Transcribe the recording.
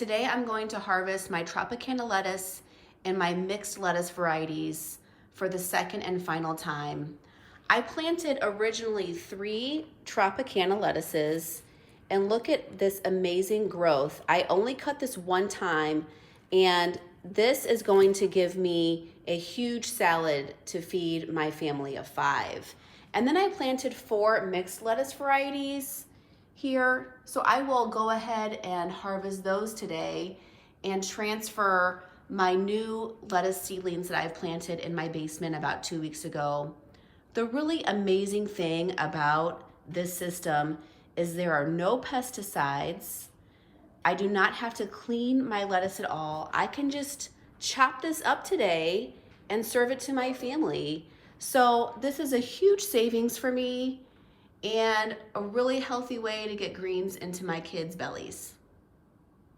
today I'm going to harvest my tropicana lettuce and my mixed lettuce varieties for the second and final time. I planted originally 3 tropicana lettuces, and look at this amazing growth. I only cut this one time, and this is going to give me a huge salad to feed my family of 5. And then I planted 4 mixed lettuce varieties here. So I will go ahead and harvest those today and transfer my new lettuce seedlings that I've planted in my basement about 2 weeks ago. The really amazing thing about this system is there are no pesticides. I do not have to clean my lettuce at all. I can just chop this up today and serve it to my family. So this is a huge savings for me and a really healthy way to get greens into my kids' bellies.